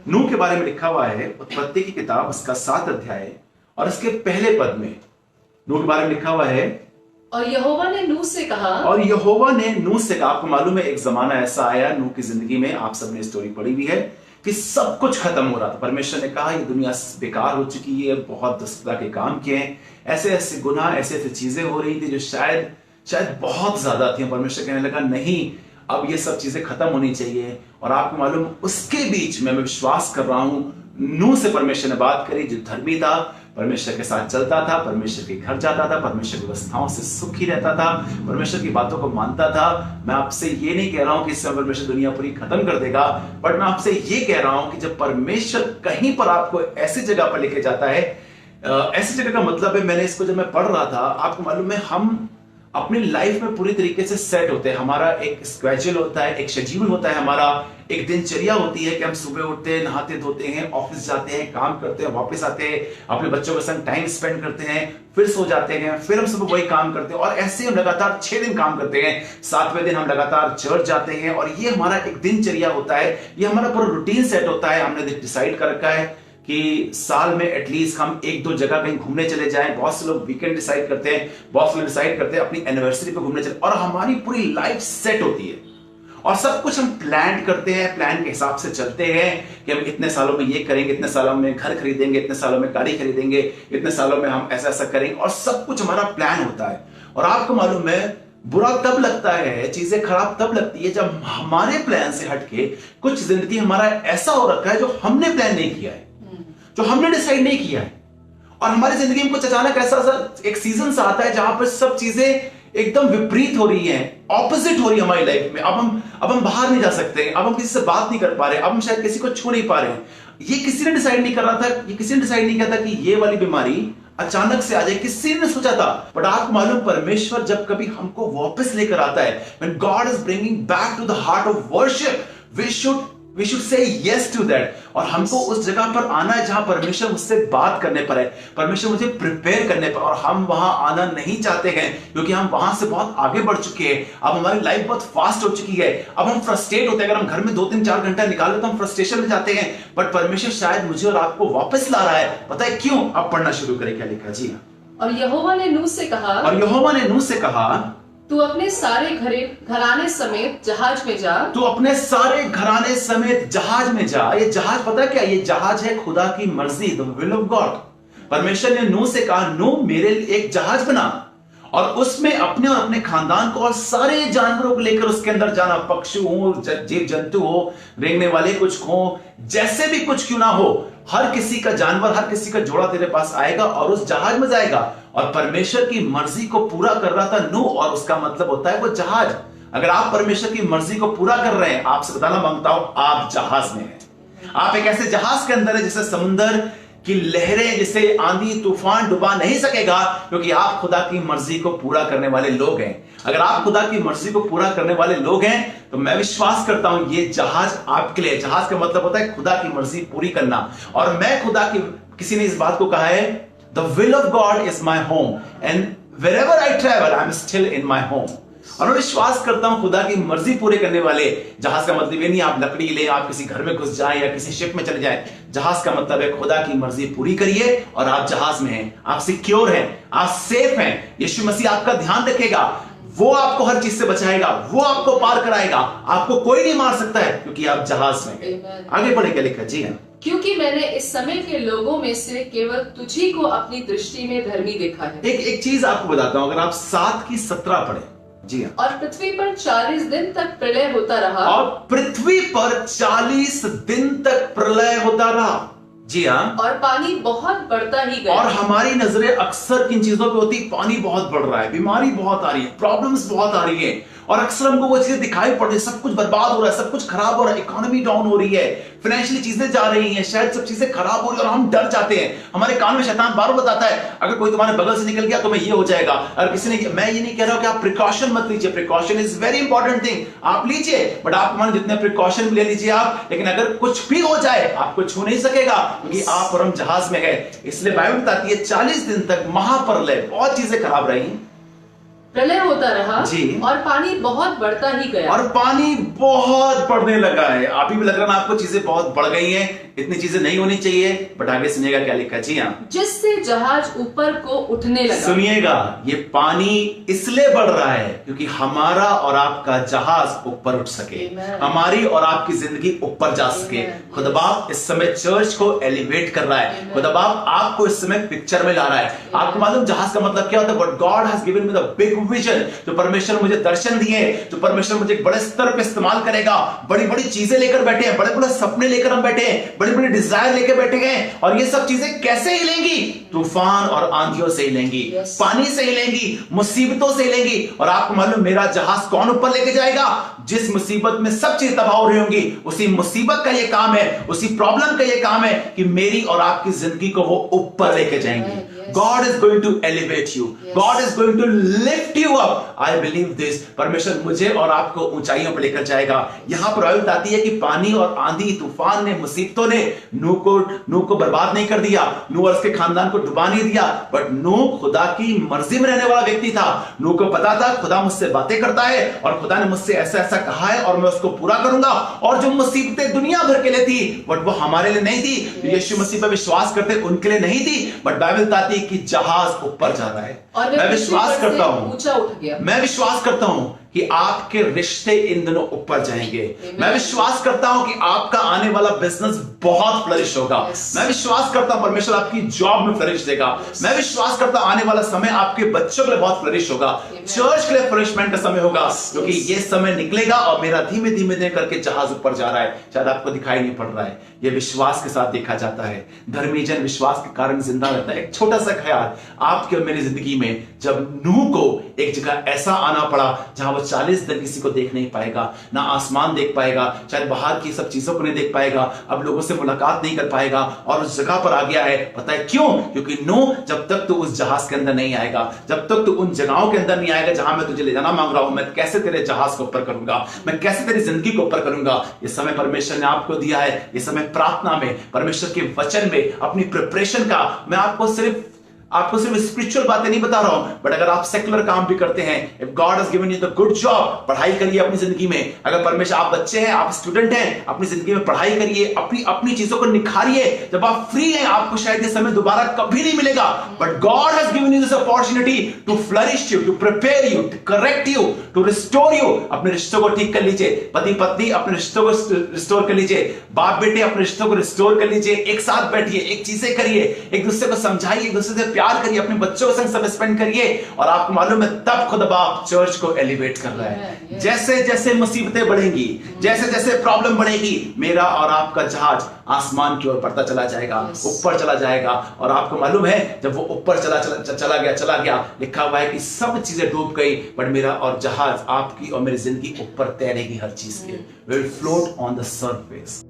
नूह के बारे में लिखा हुआ है उत्पत्ति की किताब उसका 7 अध्याय और इसके पहले पद में नूह के बारे में लिखा हुआ है। और यहोवा ने नूह से कहा। और यहोवा ने नूह से कहा। आपको मालूम है एक जमाना ऐसा आया नूह की जिंदगी में, आप सबने स्टोरी पढ़ी हुई है कि सब कुछ खत्म हो रहा था। परमेश्वर ने कहा ये दुनिया बेकार हो चुकी है, बहुत दुष्टता के काम किए हैं, ऐसे ऐसे गुनाह, ऐसे ऐसे चीजें हो रही थी जो शायद बहुत ज्यादा थी। परमेश्वर कहने लगा नहीं, अब ये सब चीजें खत्म होनी चाहिए। और आपको मालूम उसके बीच में मैं विश्वास कर रहा हूं नूह से परमेश्वर ने बात करी, जो धर्मी था, परमेश्वर के साथ चलता था, परमेश्वर के घर जाता था, परमेश्वर की व्यवस्थाओं से सुखी रहता था, परमेश्वर की बातों को मानता था। मैं आपसे ये नहीं कह रहा हूं कि इस समय परमेश्वर दुनिया पूरी खत्म कर देगा, बट मैं आपसे ये कह रहा हूं कि जब परमेश्वर कहीं पर आपको ऐसी जगह पर लेके जाता है, ऐसी जगह का मतलब है, मैंने इसको जब मैं पढ़ रहा था, आपको मालूम है हम अपनी लाइफ में पूरी तरीके से सेट होते हैं। हमारा एक स्केड्यूल होता है, एक शेड्यूल होता है, हमारा एक दिनचर्या होती है कि हम सुबह उठते हैं, नहाते धोते हैं, ऑफिस जाते हैं, काम करते हैं, वापस आते हैं, अपने बच्चों के संग टाइम स्पेंड करते हैं, फिर सो जाते हैं, फिर हम सुबह वही काम करते हैं और ऐसे हम लगातार 6 दिन काम करते हैं। 7वें दिन हम लगातार चर्च जाते हैं और ये हमारा एक दिनचर्या होता है, ये हमारा पूरा रूटीन सेट होता है। हमने डिसाइड कर रखा है कि साल में एटलीस्ट हम 1-2 जगह कहीं घूमने चले जाएं। बहुत से लोग वीकेंड डिसाइड करते हैं, बहुत से लोग डिसाइड करते हैं अपनी एनिवर्सरी पे घूमने चले, और हमारी पूरी लाइफ सेट होती है और सब कुछ हम प्लान करते हैं, प्लान के हिसाब से चलते हैं कि हम इतने सालों में ये करेंगे, इतने सालों में घर खरीदेंगे, इतने सालों में गाड़ी खरीदेंगे, इतने सालों में हम ऐसा ऐसा करेंगे, और सब कुछ हमारा प्लान होता है। और आपको मालूम है बुरा तब लगता है, चीजें खराब तब लगती है जब हमारे प्लान से हटके कुछ जिंदगी हमारा ऐसा हो रखा है जो हमने प्लान नहीं किया है, जो हमने डिसाइड नहीं किया है, और हमारी जिंदगी में कुछ अचानक ऐसा एक सीजन सा आता है जहां पर सब चीजें एकदम विपरीत हो रही हैं, ऑपोजिट हो रही है हमारी लाइफ में। अब हम बाहर नहीं जा सकते, अब हम किसी से बात नहीं कर पा रहे, अब हम शायद किसी को छू नहीं पा रहे। ये किसी ने डिसाइड नहीं कर रहा था, ये किसी ने डिसाइड नहीं किया था कि ये वाली बीमारी अचानक से आ जाए, किसी ने सोचा था। बट आपको मालूम परमेश्वर जब कभी हमको वापस लेकर आता है, when God is bringing back to the heart of worship, we should say yes to that। और हमको उस जगह पर आना है जहां परमेश्वर मुझसे बात करने पर है, परमेश्वर मुझे प्रिपेयर करने पर, और हम वहां आना नहीं चाहते हैं क्योंकि हम वहां से बहुत आगे बढ़ चुके हैं। अब हमारी लाइफ बहुत फास्ट हो चुकी है, अब हम फ्रस्ट्रेट होते हैं। अगर हम घर में 2-3-4 घंटा निकाले तो हम फ्रस्ट्रेशन में जाते हैं, बट परमेश्वर शायद मुझे और आपको वापस ला रहा है। पता है क्यों? अब पढ़ना शुरू करें, क्या लिखा जी। और यहोवा ने नूह से कहा। और यहोवा ने नूह से कहा, तू अपने सारे घराने समेत जहाज में जा। तू अपने सारे घराने समेत जहाज में जा। ये जहाज पता क्या? ये जहाज है खुदा की मर्जी, द विल ऑफ गॉड। परमेश्वर ने नूह से कहा, नूह मेरे लिए एक जहाज बना और उसमें अपने और अपने खानदान को और सारे जानवरों को लेकर उसके अंदर जाना। पक्षी हो, जीव जंतु हो, रेंगने वाले कुछ हो, जैसे भी कुछ क्यों ना हो, हर किसी का जानवर, हर किसी का जोड़ा तेरे पास आएगा और उस जहाज में जाएगा। और परमेश्वर की मर्जी को पूरा कर रहा था नूह, और उसका मतलब होता है वो जहाज। अगर आप परमेश्वर की मर्जी को पूरा कर रहे हैं, आपसे बताना मांगता हूं, आप जहाज में हैं। आप एक ऐसे जहाज के अंदर है जिसे समुंदर की लहरें, जिसे आंधी तूफान डुबा नहीं सकेगा, क्योंकि आप खुदा की मर्जी को पूरा करने वाले लोग हैं। अगर आप खुदा की मर्जी को पूरा करने वाले लोग हैं तो मैं विश्वास करता हूं ये जहाज आपके लिए। जहाज का मतलब होता है खुदा की मर्जी पूरी करना। और मैं खुदा की, किसी ने इस बात को कहा है, the will of God is my home and wherever I travel I am still in my home. और मैं विश्वास करता हूं खुदा की मर्जी पूरे करने वाले। जहाज का मतलब ये नहीं आप लकड़ी ले, आप किसी घर में घुस जाएं या किसी शिप में चले जाएं। जहाज का मतलब है खुदा की मर्जी पूरी करिए और आप जहाज में हैं, आप सिक्योर हैं, आप सेफ हैं। यीशु मसीह आपका ध्यान रखेगा, वो आपको हर चीज से बचाएगा, वो आपको पार कराएगा, आपको कोई नहीं मार सकता है क्योंकि आप जहाज में हैं। आगे बढ़े, क्या लिखा जी? हाँ, क्योंकि मैंने इस समय के लोगों में से केवल तुझी को अपनी दृष्टि में धर्मी देखा है। एक चीज आपको बताता हूं, अगर आप 7:17 पढ़े जी। हाँ, और पृथ्वी पर 40 दिन तक प्रलय होता रहा। और पृथ्वी पर 40 दिन तक प्रलय होता रहा जी। हाँ, और पानी बहुत बढ़ता ही गया। और हमारी नजरें अक्सर किन चीजों पे होती? पानी बहुत बढ़ रहा है, बीमारी बहुत आ रही है, प्रॉब्लम्स बहुत आ रही है, और अक्सर हमको वो चीजें दिखाई पड़ रही है, सब कुछ बर्बाद हो रहा है, सब कुछ खराब हो रहा है, इकोनॉमी डाउन हो रही है, फाइनेंशियली चीजें जा रही हैं, शायद सब चीजें खराब हो रही है और हम डर जाते हैं। हमारे कान में शैतान बार बताता है अगर कोई तुम्हारे बगल से निकल गया तो मैं ये हो जाएगा। अगर किसी ने, मैं ये नहीं कह रहा हूं कि आप प्रिकॉशन मत लीजिए, precaution is very important thing, आप लीजिए, बट आप मान जितने प्रिकॉशन ले लीजिए आप, लेकिन अगर कुछ भी हो जाए आपको छू नहीं सकेगा क्योंकि आप और हम जहाज में गए। इसलिए बाइबल बताती है 40 दिन तक महाप्रलय, बहुत चीजें खराब रही, प्रलय होता रहा जी। और पानी बहुत बढ़ता ही गया। और पानी बहुत बढ़ने लगा है। अभी भी लग रहा है आपको चीजें बहुत बढ़ गई हैं, इतनी चीजें नहीं होनी चाहिए, बट आगे सुनिएगा क्या लिखा है। जी हाँ, जिससे जहाज ऊपर को उठने लगा। सुनिएगा, ये पानी इसलिए बढ़ रहा है क्योंकि हमारा और आपका जहाज ऊपर उठ सके, हमारी और आपकी जिंदगी ऊपर जा सके। खुदा बाप इस समय चर्च को एलिवेट कर रहा है, खुदा बाप आपको इस समय पिक्चर में ला रहा है। आपको मालूम जहाज का मतलब क्या होता है? But God has given me the big vision. जो परमेश्वर मुझे दर्शन दिए, जो परमेश्वर मुझे एक बड़े स्तर पे इस्तेमाल करेगा, बड़ी बड़ी चीजें लेकर बैठे हैं, बड़े बड़े सपने लेकर हम बैठे हैं, बड़ी बड़ी डिजायर लेकर बैठे हैं। और ये सब चीजें कैसे हिलेंगी? तूफान और आंधियों से हिलेंगी, पानी से हिलेंगी, मुसीबतों से हिलेंगी। और आपको मालूम मेरा जहाज कौन ऊपर लेके जाएगा? जिस मुसीबत में सब चीज तबाह हो रही होंगी, उसी मुसीबत का ये काम है, उसी प्रॉब्लम का ये काम है कि मेरी और आपकी जिंदगी को वो ऊपर लेके जाएंगी। God is going to elevate you. God is going to lift you up. I believe this. परमेश्वर मुझे और आपको ऊंचाइयों पर लेकर जाएगा। यहां पर बाइबल बताती है कि पानी और आंधी तूफान ने, मुसीबतों ने नूह को बर्बाद नहीं कर दिया, नूह और उसके खानदान को डुबा नहीं दिया। बट नूह खुदा की मर्जी में रहने वाला व्यक्ति था। नूह को पता था खुदा मुझसे बातें करता है और खुदा ने मुझसे ऐसा ऐसा कहा है और मैं उसको पूरा करूंगा। और जो मुसीबतें दुनिया भर के लिए थी, बट वो हमारे लिए नहीं थी। यीशु मसीह पर विश्वास करते उनके लिए नहीं थी। बट बाइबल बताती है कि जहाज ऊपर जा रहा है। और मैं विश्वास करता हूं, ऊंचा उठ गया। मैं विश्वास करता हूं कि आपके रिश्ते इन दिनों ऊपर जाएंगे। मैं विश्वास करता हूं कि आपका आने वाला बिजनेस बहुत फ्लरिश होगा। मैं विश्वास करता हूं परमेश्वर आपकी जॉब में फ्लरिश देगा। मैं विश्वास करता हूं आने वाला समय आपके बच्चों के लिए बहुत फ्लरिश होगा, चर्च के लिए फ्लरिशमेंट का समय होगा, क्योंकि ये समय निकलेगा और मेरा धीमे धीमे धीमे करके जहाज ऊपर जा रहा है। शायद आपको दिखाई नहीं पड़ रहा है, ये विश्वास के साथ देखा जाता है। धर्मी जन विश्वास के कारण जिंदा रहता है। एक छोटा सा ख्याल आपके और मेरी जिंदगी में, जब नूह को एक जगह ऐसा आना पड़ा जहां 40 दिन किसी को देख नहीं पाएगा, ना आसमान देख पाएगा, शायद बाहर की सब चीजों को नहीं देख पाएगा, अब लोगों से मुलाकात नहीं कर पाएगा, और उस जगह पर आ गया है। पता है क्यों? क्योंकि नूह, जब तक तू उस जहाज के अंदर नहीं आएगा, जब तक तू उन जगहों के अंदर नहीं आएगा जहां मैं तुझे ले जाना मांग रहा हूं, मैं कैसे तेरे जहाज को ऊपर करूंगा, मैं कैसे तेरी जिंदगी को ऊपर करूंगा। ये समय परमेश्वर ने आपको दिया है, ये समय प्रार्थना में, परमेश्वर के वचन में, अपनी प्रिपरेशन का। मैं आपको सिर्फ स्पिरिचुअल बातें नहीं बता रहा हूं, बट अगर आप सेकुलर काम भी करते हैं, if God has given you the good job, पढ़ाई करिए अपनी जिंदगी में। अगर परमेश्वर, आप बच्चे हैं, आप स्टूडेंट हैं, अपनी जिंदगी में पढ़ाई करिए, अपनी चीजों को निखारिए। जब आप फ्री हैं, आपको शायद ये समय दोबारा कभी नहीं मिलेगा, but God has given you this opportunity to flourish you, to prepare you, to correct you, to restore you. अपने रिश्तों को ठीक कर लीजिए, पति पत्नी अपने रिश्तों को रिस्टोर कर लीजिए, बाप बेटे अपने रिश्तों को रिस्टोर कर लीजिए, एक साथ बैठिए, एक चीजें करिए, एक दूसरे को समझाइए, एक दूसरे से प्यार करिए, अपने बच्चों के संग समय स्पेंड करिए। और आपको मालूम है तब खुद बाप चर्च को एलिवेट कर रहा है। जैसे जैसे मुसीबतें बढ़ेंगी, जैसे जैसे प्रॉब्लम बढ़ेगी, मेरा और आपका जहाज आसमान की ओर बढ़ता चला जाएगा, ऊपर चला जाएगा। और आपको मालूम है जब वो ऊपर चला गया, लिखा हुआ है कि सब चीजें डूब गई, बट मेरा और जहाज, आपकी और मेरी जिंदगी ऊपर तैरेगी हर चीज के। Will float on the surface.